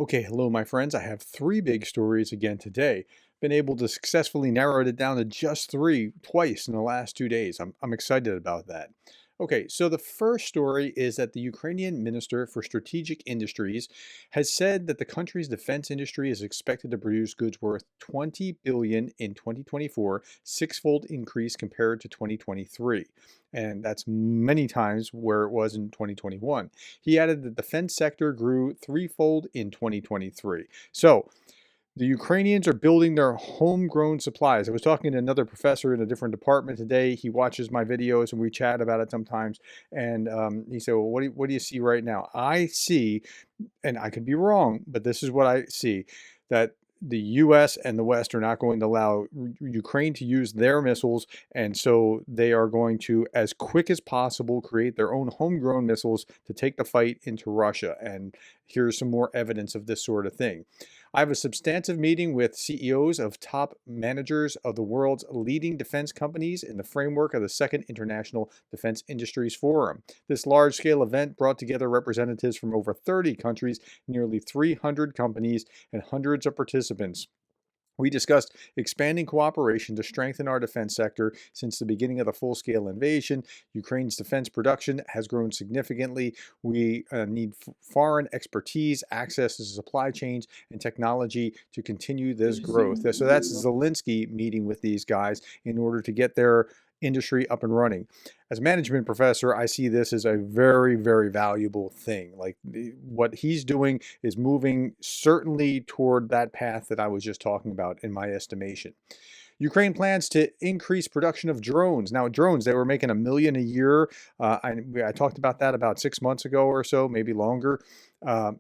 Okay, hello, my friends. I have three big stories again today. Been able to successfully narrow it down to just three twice in the last 2 days. I'm excited about that. Okay, so the first story is that the Ukrainian Minister for Strategic Industries has said that the country's defense industry is expected to produce goods worth 20 billion in 2024, six-fold increase compared to 2023. And that's many times where it was in 2021. He added that the defense sector grew threefold in 2023. So the Ukrainians are building their homegrown supplies. I was talking to another professor in a different department today. He watches my videos and we chat about it sometimes. And he said, well, what do you see right now? I see, and I could be wrong, but this is what I see, that the US and the West are not going to allow Ukraine to use their missiles. And so they are going to, as quick as possible, create their own homegrown missiles to take the fight into Russia. And here's some more evidence of this sort of thing. I have a substantive meeting with CEOs of top managers of the world's leading defense companies in the framework of the Second International Defense Industries Forum. This large-scale event brought together representatives from over 30 countries, nearly 300 companies, and hundreds of participants. We discussed expanding cooperation to strengthen our defense sector since the beginning of the full-scale invasion. Ukraine's defense production has grown significantly. We need foreign expertise, access to supply chains, and technology to continue this growth. So that's Zelensky meeting with these guys in order to get their industry up and running. As a management professor, I see this as a very, very valuable thing. Like what he's doing is moving certainly toward that path that I was just talking about in my estimation. Ukraine plans to increase production of drones. Now, drones, they were making 1 million a year. I talked about that about 6 months ago or so, maybe longer.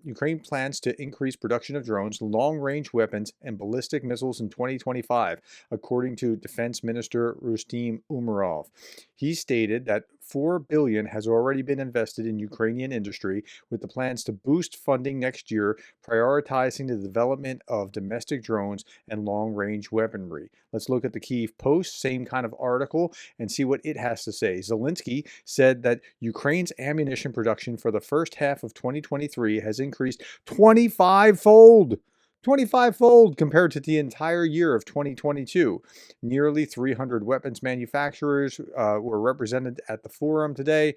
Ukraine plans to increase production of drones, long-range weapons, and ballistic missiles in 2025, according to Defense Minister Rustem Umerov. He stated that 4 billion has already been invested in Ukrainian industry, with the plans to boost funding next year, prioritizing the development of domestic drones and long-range weaponry. Let's look at the Kyiv Post, same kind of article, and see what it has to say. Zelensky said that Ukraine's ammunition production for the first half of 2023 has increased 25-fold. 25-fold compared to the entire year of 2022. Nearly 300 weapons manufacturers were represented at the forum today.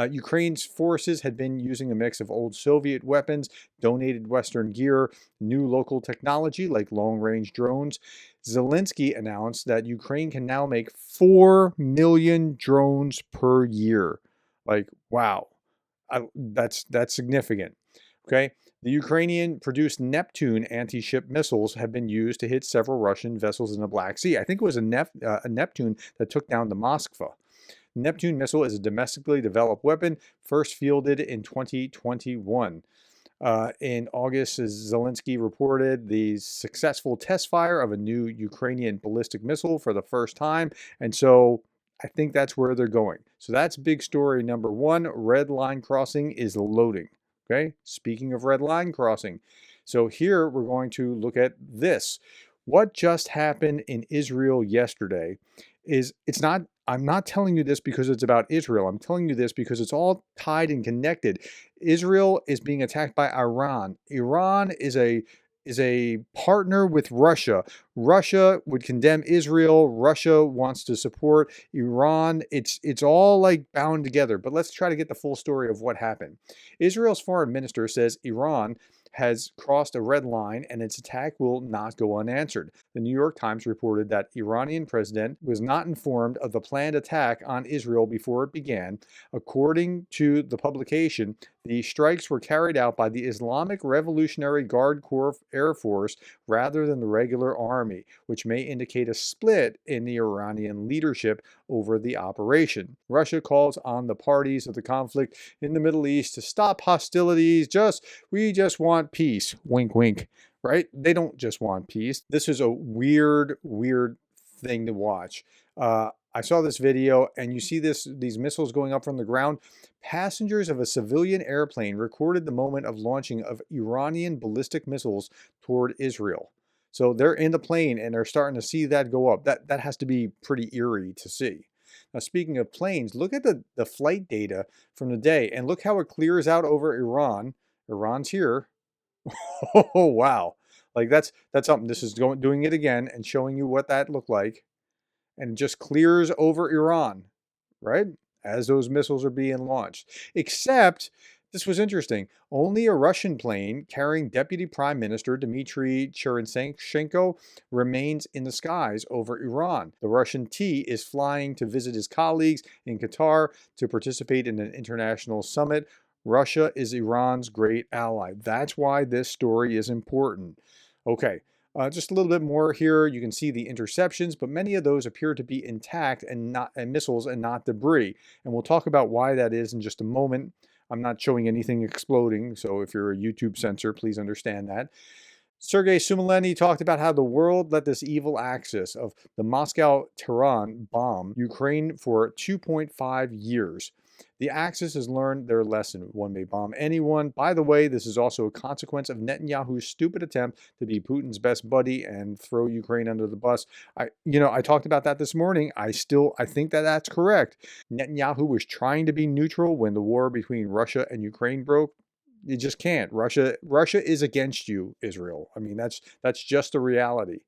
Ukraine's forces had been using a mix of old Soviet weapons, donated Western gear, new local technology like long-range drones. Zelensky announced that Ukraine can now make 4 million drones per year. Like, wow, that's significant. Okay. The Ukrainian-produced Neptune anti-ship missiles have been used to hit several Russian vessels in the Black Sea. I think it was a Neptune that took down the Moskva. Neptune missile is a domestically developed weapon, first fielded in 2021. In August, as Zelensky reported the successful test fire of a new Ukrainian ballistic missile for the first time. And so I think that's where they're going. So that's big story number one. Red line crossing is loading. Okay, speaking of red line crossing. So here we're going to look at this. What just happened in Israel yesterday is I'm not telling you this because it's about Israel. I'm telling you this because it's all tied and connected. Israel is being attacked by Iran. Iran is a partner with Russia. Russia would condemn Israel. Russia wants to support Iran. It's all like bound together. But let's try to get the full story of what happened. Israel's foreign minister says Iran has crossed a red line and its attack will not go unanswered. The New York Times reported that Iranian president was not informed of the planned attack on Israel before it began. According to the publication, the strikes were carried out by the Islamic Revolutionary Guard Corps Air Force rather than the regular army, which may indicate a split in the Iranian leadership over the operation. Russia calls on the parties of the conflict in the Middle East to stop hostilities. We just want peace. Wink, wink. Right? They don't just want peace. This is a weird, weird thing to watch. I saw this video and you see these missiles going up from the ground. Passengers of a civilian airplane recorded the moment of launching of Iranian ballistic missiles toward Israel. So they're in the plane and they're starting to see that go up. That has to be pretty eerie to see. Now, speaking of planes, look at the flight data from the day and look how it clears out over Iran. Iran's here. Oh, wow. Like that's something. This is doing it again and showing you what that looked like. And it just clears over Iran, right? As those missiles are being launched. Except, this was interesting, only a Russian plane carrying Deputy Prime Minister Dmitry Chernyshchenko remains in the skies over Iran. The Russian T is flying to visit his colleagues in Qatar to participate in an international summit. Russia is Iran's great ally. That's why this story is important. Okay, just a little bit more here. You can see the interceptions, but many of those appear to be intact and not missiles and not debris. And we'll talk about why that is in just a moment. I'm not showing anything exploding, so if you're a YouTube censor, please understand that. Sergei Sumaleny talked about how the world let this evil axis of the Moscow-Tehran bomb Ukraine for 2.5 years. The Axis has learned their lesson. One may bomb anyone. By the way, this is also a consequence of Netanyahu's stupid attempt to be Putin's best buddy and throw Ukraine under the bus. I talked about that this morning. I think that that's correct. Netanyahu was trying to be neutral when the war between Russia and Ukraine broke. You just can't. Russia is against you, Israel. I mean, that's just the reality.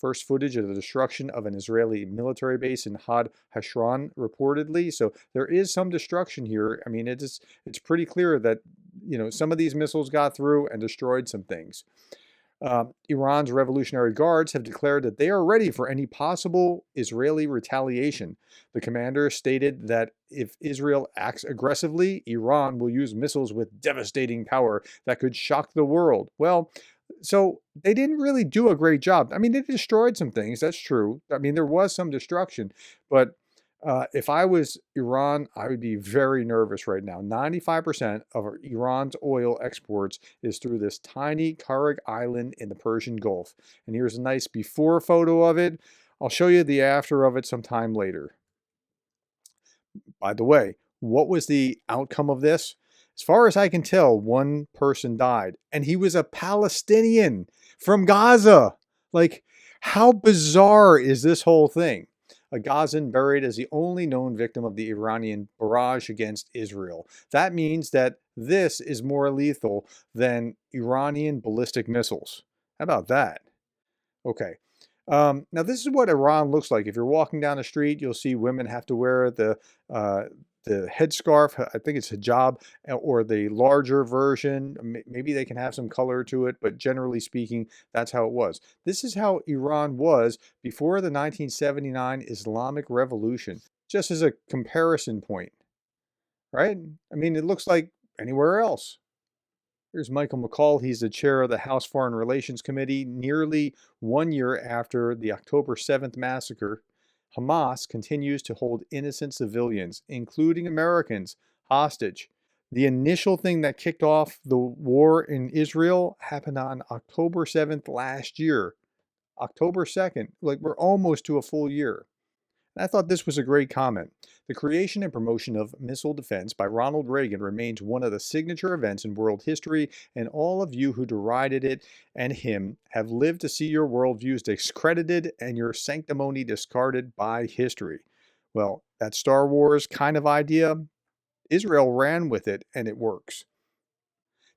First footage of the destruction of an Israeli military base in Had Hashron, reportedly. So there is some destruction here. I mean, it's pretty clear that some of these missiles got through and destroyed some things. Iran's Revolutionary Guards have declared that they are ready for any possible Israeli retaliation. The commander stated that if Israel acts aggressively, Iran will use missiles with devastating power that could shock the world. Well, so they didn't really do a great job. I mean, they destroyed some things. That's true. I mean, there was some destruction, but if I was Iran, I would be very nervous right now. 95% of Iran's oil exports is through this tiny Karag island in the Persian Gulf. And here's a nice before photo of it. I'll show you the after of it sometime later. By the way, what was the outcome of this? As far as I can tell, one person died, and he was a Palestinian from Gaza. Like, how bizarre is this whole thing? A Gazan buried as the only known victim of the Iranian barrage against Israel. That means that this is more lethal than Iranian ballistic missiles. How about that? Okay. Now, this is what Iran looks like. If you're walking down the street, you'll see women have to wear the headscarf. I think it's hijab, or the larger version. Maybe they can have some color to it, but generally speaking, that's how it was. This is how Iran was before the 1979 Islamic Revolution, just as a comparison point, right? I mean, it looks like anywhere else. Here's Michael McCall. He's the chair of the House Foreign Relations Committee. Nearly 1 year after the October 7th massacre, Hamas continues to hold innocent civilians, including Americans, hostage. The initial thing that kicked off the war in Israel happened on October 7th last year. October 2nd. Like, we're almost to a full year. I thought this was a great comment. The creation and promotion of missile defense by Ronald Reagan remains one of the signature events in world history, and all of you who derided it and him have lived to see your worldviews discredited and your sanctimony discarded by history. Well, that Star Wars kind of idea, Israel ran with it, and it works.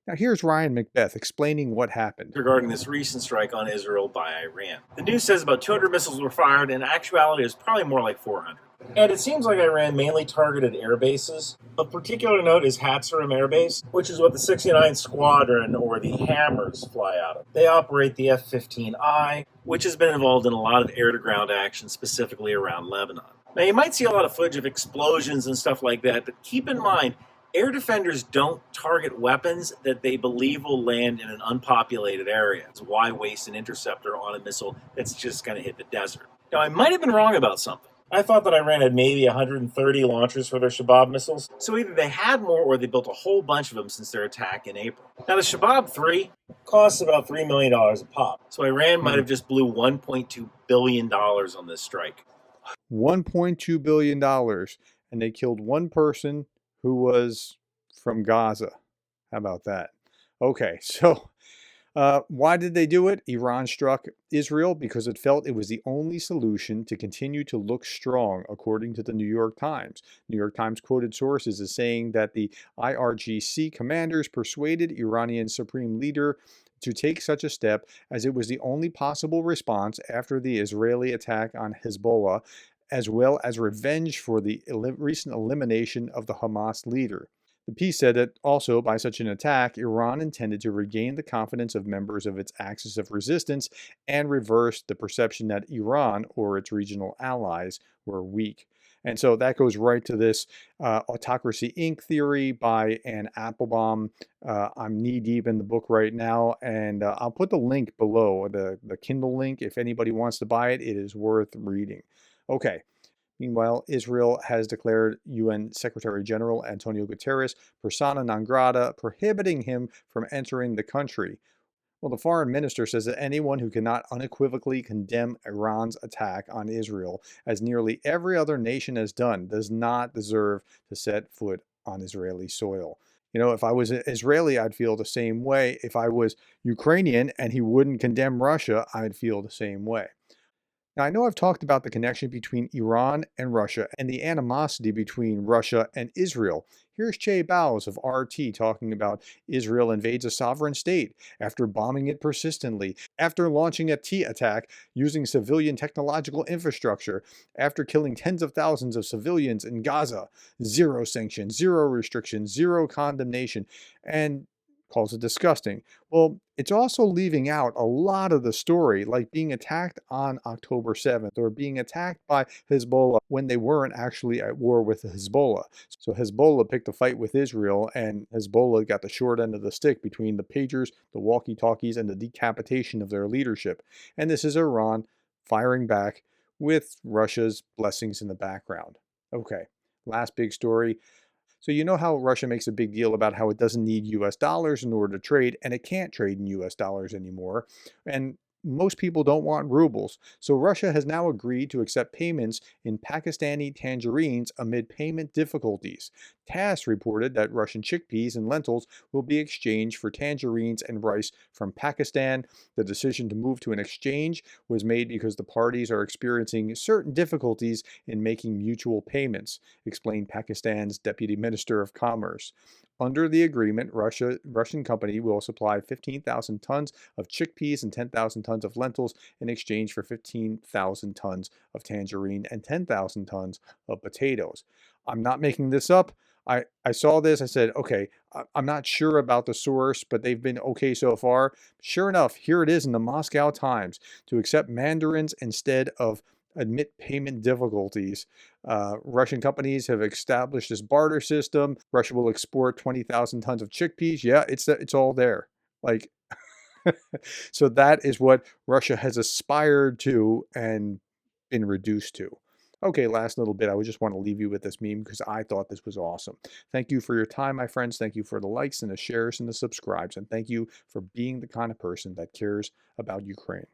Now here's Ryan Macbeth explaining what happened. Regarding this recent strike on Israel by Iran. The news says about 200 missiles were fired. In actuality, it's probably more like 400. And it seems like Iran mainly targeted air bases. Of particular note is Hatsarim Air Base, which is what the 69th Squadron, or the Hammers, fly out of. They operate the F-15I, which has been involved in a lot of air-to-ground action, specifically around Lebanon. Now, you might see a lot of footage of explosions and stuff like that, but keep in mind, air defenders don't target weapons that they believe will land in an unpopulated area. It's why waste an interceptor on a missile that's just going to hit the desert. Now, I might have been wrong about something. I thought that Iran had maybe 130 launchers for their Shabab missiles. So either they had more or they built a whole bunch of them since their attack in April. Now, the Shabab 3 costs about $3 million a pop. So Iran might have just blew $1.2 billion on this strike. $1.2 billion, and they killed one person who was from Gaza. How about that? Okay, so why did they do it? Iran struck Israel because it felt it was the only solution to continue to look strong, according to the New York Times. New York Times quoted sources as saying that the IRGC commanders persuaded Iranian Supreme Leader to take such a step as it was the only possible response after the Israeli attack on Hezbollah, as well as revenge for the recent elimination of the Hamas leader. The piece said that also, by such an attack, Iran intended to regain the confidence of members of its axis of resistance and reverse the perception that Iran or its regional allies were weak. And so that goes right to this Autocracy Inc. theory by Anne Applebaum. I'm knee deep in the book right now, and I'll put the link below, the Kindle link. If anybody wants to buy it, it is worth reading. Okay. Meanwhile, Israel has declared UN Secretary General Antonio Guterres persona non grata, prohibiting him from entering the country. Well, the foreign minister says that anyone who cannot unequivocally condemn Iran's attack on Israel, as nearly every other nation has done, does not deserve to set foot on Israeli soil. If I was Israeli, I'd feel the same way. If I was Ukrainian and he wouldn't condemn Russia, I'd feel the same way. Now, I know I've talked about the connection between Iran and Russia and the animosity between Russia and Israel. Here's Che Bowes of RT talking about Israel invades a sovereign state after bombing it persistently, after launching a T attack using civilian technological infrastructure, after killing tens of thousands of civilians in Gaza. Zero sanctions, zero restrictions, zero condemnation, and calls it disgusting. Well, it's also leaving out a lot of the story, like being attacked on October 7th or being attacked by Hezbollah when they weren't actually at war with Hezbollah. So Hezbollah picked a fight with Israel, and Hezbollah got the short end of the stick between the pagers, the walkie-talkies, and the decapitation of their leadership. And this is Iran firing back with Russia's blessings in the background. Okay, last big story. So you know how Russia makes a big deal about how it doesn't need US dollars in order to trade, and it can't trade in US dollars anymore. And most people don't want rubles. So Russia has now agreed to accept payments in Pakistani tangerines amid payment difficulties. TASS reported that Russian chickpeas and lentils will be exchanged for tangerines and rice from Pakistan. The decision to move to an exchange was made because the parties are experiencing certain difficulties in making mutual payments, explained Pakistan's Deputy Minister of Commerce. Under the agreement, Russian company will supply 15,000 tons of chickpeas and 10,000 tons of lentils in exchange for 15,000 tons of tangerine and 10,000 tons of potatoes. I'm not making this up. I saw this. I said, okay, I'm not sure about the source, but they've been okay so far. Sure enough, here it is in the Moscow Times to accept mandarins instead of admit payment difficulties. Russian companies have established this barter system. Russia will export 20,000 tons of chickpeas. Yeah, it's all there. Like, so that is what Russia has aspired to and been reduced to. Okay, last little bit. I would just want to leave you with this meme because I thought this was awesome. Thank you for your time, my friends. Thank you for the likes and the shares and the subscribes. And thank you for being the kind of person that cares about Ukraine.